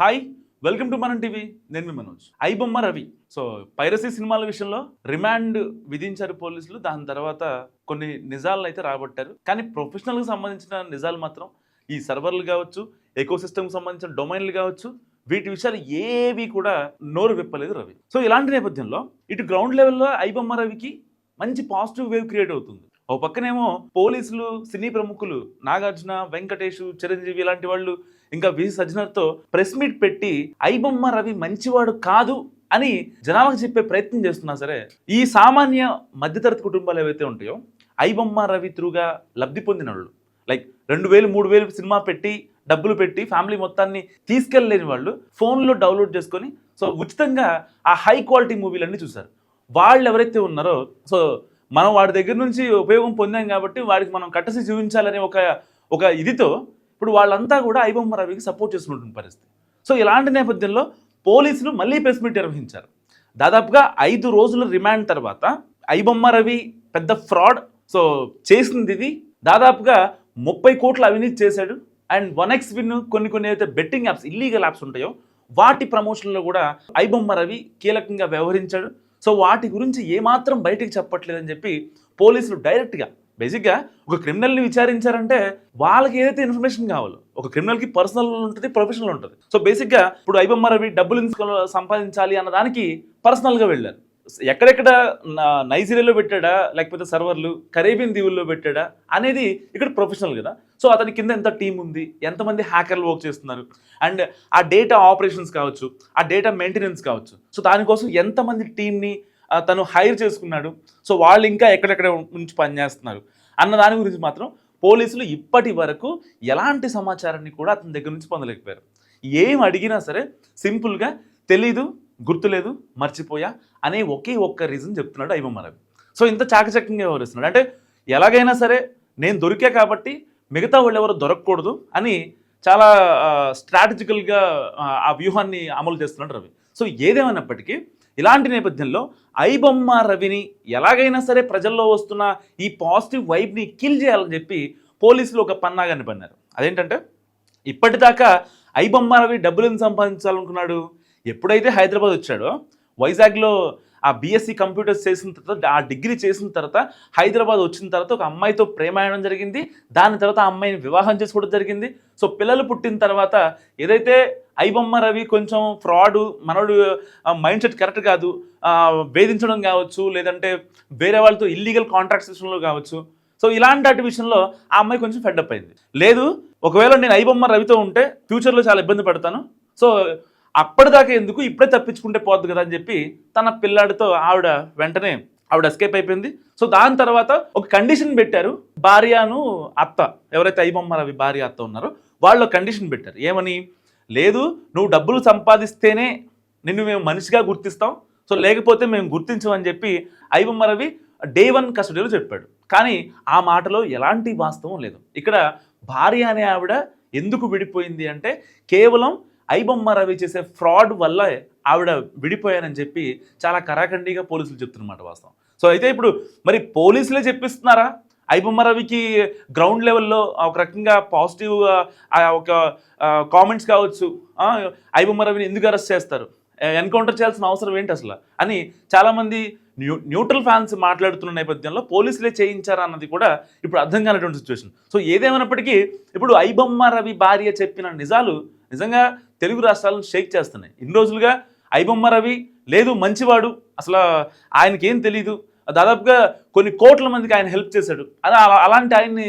Hi welcome to మనం TV. నేను మీ Manoj. IBomma Ravi. So piracy సినిమాల విషయంలో రిమాండ్ విధించారు పోలీసులు. దాని తర్వాత కొన్ని నిజాలను అయితే రాబట్టారు. కానీ ప్రొఫెషనల్కి సంబంధించిన నిజాలు మాత్రం ఈ సర్వర్లు కావచ్చు, ఎకో సిస్టమ్కి సంబంధించిన డొమైన్లు కావచ్చు, వీటి విషయాలు ఏవి కూడా నోరు విప్పలేదు రవి. సో ఇలాంటి నేపథ్యంలో ఇటు గ్రౌండ్ లెవెల్లో ఐబొమ్మ రవికి మంచి పాజిటివ్ వేవ్ క్రియేట్ అవుతుంది. ఓ పక్కనేమో పోలీసులు, సినీ ప్రముఖులు నాగార్జున, వెంకటేష్, చిరంజీవి ఇలాంటి వాళ్ళు ఇంకా వి సజ్జనర్తో ప్రెస్ మీట్ పెట్టి ఐబొమ్మ రవి మంచివాడు కాదు అని జనాలకు చెప్పే ప్రయత్నం చేస్తున్నా సరే, ఈ సామాన్య మధ్యతరగతి కుటుంబాలు ఏవైతే ఉంటాయో ఐబొమ్మ రవి త్రూగా లబ్ధి పొందిన వాళ్ళు, లైక్ 2000, 3000 సినిమా పెట్టి డబ్బులు పెట్టి ఫ్యామిలీ మొత్తాన్ని తీసుకెళ్ళలేని వాళ్ళు ఫోన్లో డౌన్లోడ్ చేసుకొని సో ఉచితంగా ఆ హై క్వాలిటీ మూవీలన్నీ చూశారు. వాళ్ళు ఎవరైతే ఉన్నారో సో మనం వాడి దగ్గర నుంచి ఉపయోగం పొందాం కాబట్టి వాడికి మనం కట్టసి చూపించాలనే ఒక ఇదితో ఇప్పుడు వాళ్ళంతా కూడా ఐబొమ్మ రవికి సపోర్ట్ చేస్తున్నటువంటి పరిస్థితి. సో ఇలాంటి నేపథ్యంలో పోలీసులు మళ్ళీ ప్రెస్ మీట్ నిర్వహించారు. దాదాపుగా 5 రోజుల రిమాండ్ తర్వాత ఐబొమ్మ రవి పెద్ద ఫ్రాడ్, సో చేసింది ఇది దాదాపుగా 30 కోట్ల అవినీతి చేశాడు. అండ్ 1x విన్ కొన్ని అయితే బెట్టింగ్ యాప్స్, ఇల్లీగల్ యాప్స్ ఉంటాయో వాటి ప్రమోషన్లో కూడా ఐబొమ్మ రవి కీలకంగా వ్యవహరించాడు. సో వాటి గురించి ఏమాత్రం బయటికి చెప్పట్లేదని చెప్పి పోలీసులు డైరెక్ట్గా బేసిక్గా ఒక క్రిమినల్ని విచారించారంటే వాళ్ళకి ఏదైతే ఇన్ఫర్మేషన్ కావాలో, ఒక క్రిమినల్కి పర్సనల్ ఉంటుంది, ప్రొఫెషనల్ ఉంటుంది. సో బేసిక్గా ఇప్పుడు ఐబొమ్మ రవి డబ్బులు సంపాదించాలి అన్న దానికి పర్సనల్గా వెళ్ళారు. ఎక్కడెక్కడ నైజీరియాలో పెట్టాడా, లేకపోతే సర్వర్లు కరేబియన్ దీవుల్లో పెట్టాడా అనేది ఇక్కడ ప్రొఫెషనల్ కదా. సో అతని కింద ఎంత టీం ఉంది, ఎంతమంది హ్యాకర్లు వర్క్ చేస్తున్నారు, అండ్ ఆ డేటా ఆపరేషన్స్ కావచ్చు, ఆ డేటా మెయింటెనెన్స్ కావచ్చు, సో దానికోసం ఎంతమంది టీంని తను హైర్ చేసుకున్నాడు, సో వాళ్ళు ఇంకా ఎక్కడెక్కడ నుంచి పనిచేస్తున్నారు అన్న దాని గురించి మాత్రం పోలీసులు ఇప్పటి వరకు ఎలాంటి సమాచారాన్ని కూడా అతని దగ్గర నుంచి పొందలేకపోయారు. ఏం అడిగినా సరే సింపుల్గా తెలీదు, గుర్తులేదు, మర్చిపోయా అనే ఒక్క రీజన్ చెప్తున్నాడు ఐబొమ్మ రవి. సో ఇంత చాకచక్యంగా వ్యవహరిస్తున్నాడు అంటే ఎలాగైనా సరే నేను దొరికా కాబట్టి మిగతా వాళ్ళు ఎవరు దొరకకూడదు అని చాలా స్ట్రాటజికల్గా ఆ వ్యూహాన్ని అమలు చేస్తున్నాడు రవి. సో ఏదేమైనప్పటికీ ఇలాంటి నేపథ్యంలో ఐబొమ్మ రవిని ఎలాగైనా సరే ప్రజల్లో వస్తున్న ఈ పాజిటివ్ వైబ్ని కిల్ చేయాలని చెప్పి పోలీసులు ఒక పన్నాగాన్ని పన్నారు. అదేంటంటే ఇప్పటిదాకా ఐబొమ్మ రవి డబ్బులను సంపాదించాలనుకున్నాడు. ఎప్పుడైతే హైదరాబాద్ వచ్చాడో వైజాగ్లో ఆ బీఎస్సీ కంప్యూటర్స్ చేసిన తర్వాత, ఆ డిగ్రీ చేసిన తర్వాత హైదరాబాద్ వచ్చిన తర్వాత ఒక అమ్మాయితో ప్రేమాయణం జరిగింది. దాని తర్వాత ఆ అమ్మాయిని వివాహం చేసుకోవడం జరిగింది. సో పిల్లలు పుట్టిన తర్వాత ఏదైతే ఐబొమ్మ రవి కొంచెం ఫ్రాడు, మనోడు మైండ్ సెట్ కరెక్ట్ కాదు, వేధించడం కావచ్చు, లేదంటే వేరే వాళ్ళతో ఇల్లీగల్ కాంట్రాక్ట్స్ విషయంలో కావచ్చు, సో ఇలాంటి విషయంలో ఆ అమ్మాయి కొంచెం ఫెడ్అప్ అయింది. లేదు ఒకవేళ నేను ఐబొమ్మ రవితో ఉంటే ఫ్యూచర్లో చాలా ఇబ్బంది పడతాను, సో అప్పటిదాకా ఎందుకు, ఇప్పుడే తప్పించుకుంటే పోద్దు కదా అని చెప్పి తన పిల్లాడితో వెంటనే ఆవిడ ఎస్కేప్ అయిపోయింది. సో దాని తర్వాత ఒక కండిషన్ పెట్టారు. భార్యను అత్త, ఎవరైతే ఐబొమ్మ రవి భార్య అత్త ఉన్నారో వాళ్ళు కండిషన్ పెట్టారు. ఏమని? లేదు నువ్వు డబ్బులు సంపాదిస్తేనే నిన్ను మేము మనిషిగా గుర్తిస్తాం, సో లేకపోతే మేము గుర్తించమని చెప్పి ఐబొమ్మ రవి డే 1 కస్టడీలో చెప్పాడు. కానీ ఆ మాటలో ఎలాంటి వాస్తవం లేదు. ఇక్కడ భార్య అనే ఆవిడ ఎందుకు విడిపోయింది అంటే కేవలం ఐబొమ్మ రవి చేసే ఫ్రాడ్ వల్ల ఆవిడ విడిపోయానని చెప్పి చాలా కరాఖండిగా పోలీసులు చెప్తున్నమాట వాస్తవం. సో అయితే ఇప్పుడు మరి పోలీసులే చెప్పిస్తున్నారా ఐబొమ్మ రవికి గ్రౌండ్ లెవెల్లో ఒక రకంగా పాజిటివ్ ఒక కామెంట్స్ కావచ్చు, ఐబొమ్మ రవిని ఎందుకు అరెస్ట్ చేస్తారు, ఎన్కౌంటర్ చేయాల్సిన అవసరం ఏంటి అసలు అని చాలామంది న్యూట్రల్ ఫ్యాన్స్ మాట్లాడుతున్న నేపథ్యంలో పోలీసులే చేయించారా అన్నది కూడా ఇప్పుడు అర్థం కానటువంటి సిచ్యువేషన్. సో ఏదేమైనప్పటికీ ఇప్పుడు ఐబొమ్మ రవి భార్య చెప్పిన నిజాలు నిజంగా తెలుగు రాష్ట్రాలను షేక్ చేస్తున్నాయి. ఇన్ని రోజులుగా ఐబొమ్మ రవి లేదు మంచివాడు, అసలు ఆయనకేం తెలీదు, దాదాపుగా కొన్ని కోట్ల మందికి ఆయన హెల్ప్ చేశాడు అని అలాంటి ఆయన్ని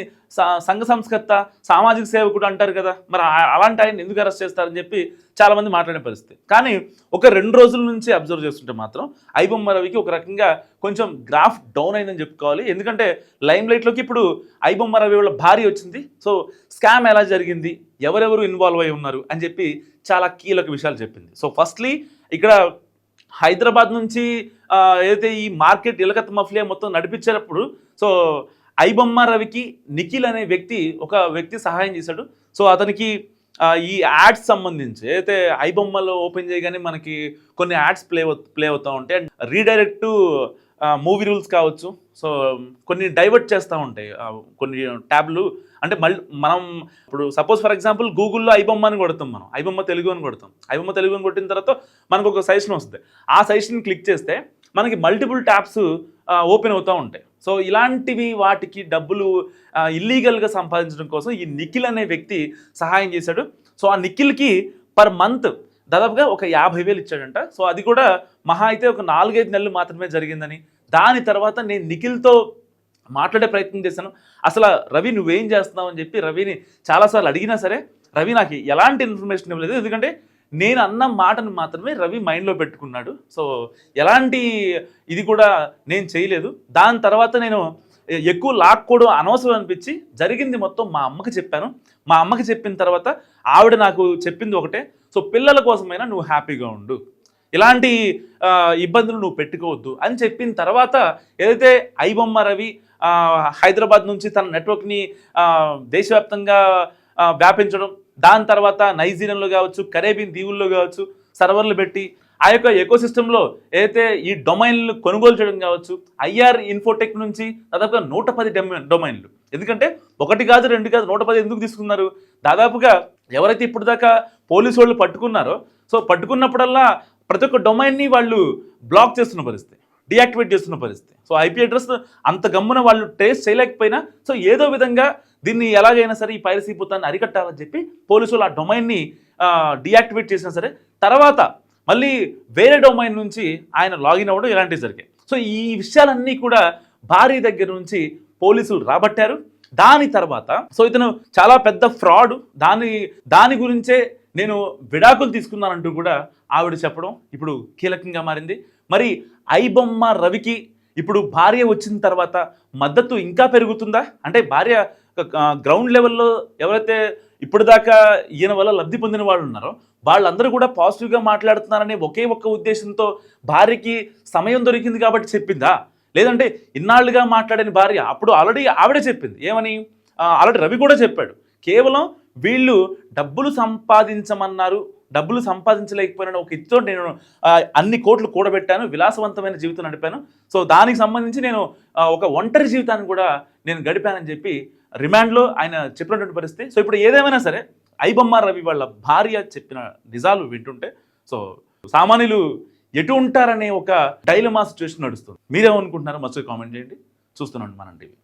సంఘ సంస్కర్త, సామాజిక సేవకుడు అంటారు కదా, మరి అలాంటి ఆయన్ని ఎందుకు అరెస్ట్ చేస్తారని చెప్పి చాలామంది మాట్లాడే పరిస్థితి. కానీ ఒక 2 రోజుల నుంచి అబ్జర్వ్ చేస్తుంటే మాత్రం ఐబొమ్మ రవికి ఒక రకంగా కొంచెం గ్రాఫ్ డౌన్ అయిందని చెప్పుకోవాలి. ఎందుకంటే లైమ్ లైట్లోకి ఇప్పుడు ఐబొమ్మ రవి వాళ్ళ భార్య వచ్చింది. సో స్కామ్ ఎలా జరిగింది, ఎవరెవరు ఇన్వాల్వ్ అయి ఉన్నారు అని చెప్పి చాలా కీలక విషయాలు చెప్పింది. సో ఫస్ట్లీ ఇక్కడ హైదరాబాద్ నుంచి ఏదైతే ఈ మార్కెట్ ఇలకత్ మఫ్లియా మొత్తం నడిపించేటప్పుడు సో ఐబొమ్మ రవికి నిఖిల్ అనే ఒక వ్యక్తి సహాయం చేశాడు. సో అతనికి ఈ యాడ్స్ సంబంధించి అయితే ఐబొమ్మలో ఓపెన్ చేయగానే మనకి కొన్ని యాడ్స్ ప్లే అవుతూ ఉంటాయి. అండ్ రీడైరెక్ట్ మూవీ రూల్స్ కావచ్చు. సో కొన్ని డైవర్ట్ చేస్తూ ఉంటాయి కొన్ని ట్యాబ్లు. అంటే మళ్ళీ మనం ఇప్పుడు సపోజ్ ఫర్ ఎగ్జాంపుల్ గూగుల్లో ఐబొమ్మ అని కొడతాం, మనం ఐబొమ్మ తెలుగు అని కొడతాం. ఐబొమ్మ తెలుగు అని కొట్టిన తర్వాత మనకు ఒక సజెషన్ వస్తుంది. ఆ సజెషన్ క్లిక్ చేస్తే మనకి మల్టిపుల్ ట్యాబ్స్ ఓపెన్ అవుతూ ఉంటాయి. సో ఇలాంటివి వాటికి డబ్బులు ఇల్లీగల్గా సంపాదించడం కోసం ఈ నిఖిల్ అనే వ్యక్తి సహాయం చేశాడు. సో ఆ నిఖిల్కి పర్ మంత్ దాదాపుగా ఒక 50,000 ఇచ్చాడంట. సో అది కూడా మహా అయితే ఒక 4-5 నెలలు మాత్రమే జరిగిందని. దాని తర్వాత నేను నిఖిల్తో మాట్లాడే ప్రయత్నం చేశాను. అసలు రవి నువ్వేం చేస్తున్నావు అని చెప్పి రవిని చాలాసార్లు అడిగినా సరే రవి నాకు ఎలాంటి ఇన్ఫర్మేషన్ ఇవ్వలేదు. ఎందుకంటే నేను అన్న మాటను మాత్రమే రవి మైండ్లో పెట్టుకున్నాడు. సో ఎలాంటి ఇది కూడా నేను చేయలేదు. దాని తర్వాత నేను ఎక్కువ లాక్కోవడం అనవసరం అనిపించి జరిగింది మొత్తం మా అమ్మకి చెప్పాను. మా అమ్మకి చెప్పిన తర్వాత ఆవిడ నాకు చెప్పింది ఒకటే, సో పిల్లల కోసమైనా నువ్వు హ్యాపీగా ఉండు, ఇలాంటి ఇబ్బందులు నువ్వు పెట్టుకోవద్దు అని చెప్పిన తర్వాత ఏదైతే ఐబొమ్మ రవి హైదరాబాద్ నుంచి తన నెట్వర్క్ని దేశవ్యాప్తంగా వ్యాపించడం, దాని తర్వాత నైజీరియాలో కావచ్చు, కరేబియన్ దీవుల్లో కావచ్చు సర్వర్లు పెట్టి ఆ యొక్క ఎకోసిస్టంలో ఏదైతే ఈ డొమైన్లు కొనుగోలు చేయడం కావచ్చు, ఐఆర్ ఇన్ఫోటెక్ నుంచి దాదాపుగా 110 డొమైన్లు. ఎందుకంటే 1 కాదు 2 కాదు 110 ఎందుకు తీసుకున్నారు? దాదాపుగా ఎవరైతే ఇప్పుడు దాకా పోలీసు వాళ్ళు పట్టుకున్నారో, సో పట్టుకున్నప్పుడల్లా ప్రతి ఒక్క డొమైన్ని వాళ్ళు బ్లాక్ చేస్తున్న పరిస్థితి, డియాక్టివేట్ చేస్తున్న పరిస్థితి. సో ఐపీ అడ్రస్ అంత గమ్మున వాళ్ళు ట్రేస్ చేయలేకపోయినా సో ఏదో విధంగా దీన్ని ఎలాగైనా సరే ఈ పైరసీ భూతాన్ని అరికట్టాలని చెప్పి పోలీసులు ఆ డొమైన్ని డియాక్టివేట్ చేసినా సరే తర్వాత మళ్ళీ వేరే డొమైన్ నుంచి ఆయన లాగిన్ అవ్వడం ఇలాంటివి జరిగాయి. సో ఈ విషయాలన్నీ కూడా భారీ దగ్గర నుంచి పోలీసులు రాబట్టారు. దాని తర్వాత సో ఇతను చాలా పెద్ద ఫ్రాడ్, దాని గురించే నేను విడాకులు తీసుకున్నానంటూ కూడా ఆవిడ చెప్పడం ఇప్పుడు కీలకంగా మారింది. మరి ఐబొమ్మ రవికి ఇప్పుడు భార్య వచ్చిన తర్వాత మద్దతు ఇంకా పెరుగుతుందా? అంటే భార్య గ్రౌండ్ లెవెల్లో ఎవరైతే ఇప్పుడు దాకా ఈయన వల్ల లబ్ధి పొందిన వాళ్ళు ఉన్నారో వాళ్ళందరూ కూడా పాజిటివ్గా మాట్లాడుతున్నారనే ఒకే ఒక్క ఉద్దేశంతో భార్యకి సమయం దొరికింది కాబట్టి చెప్పిందా? లేదంటే ఇన్నాళ్ళుగా మాట్లాడిన భార్య అప్పుడు ఆల్రెడీ ఆవిడే చెప్పింది ఏమని? ఆల్రెడీ రవి కూడా చెప్పాడు, కేవలం వీళ్ళు డబ్బులు సంపాదించమన్నారు, డబ్బులు సంపాదించలేకపోయినా ఒక ఇచ్చో నేను అన్ని కోట్లు కూడబెట్టాను, విలాసవంతమైన జీవితం నడిపాను, సో దానికి సంబంధించి నేను ఒక ఒంటరి జీవితాన్ని కూడా నేను గడిపానని చెప్పి రిమాండ్లో ఆయన చెప్పినటువంటి పరిస్థితి. సో ఇప్పుడు ఏదేమైనా సరే ఐబొమ్మ రవి వాళ్ళ భార్య చెప్పిన నిజాలు వింటుంటే సో సామాన్యులు ఎటు ఉంటారనే ఒక డైలమా సిచ్యువేషన్ నడుస్తుంది. మీరేమనుకుంటున్నారో మస్తు కామెంట్ చేయండి. చూస్తున్నాను మనం టీవీ.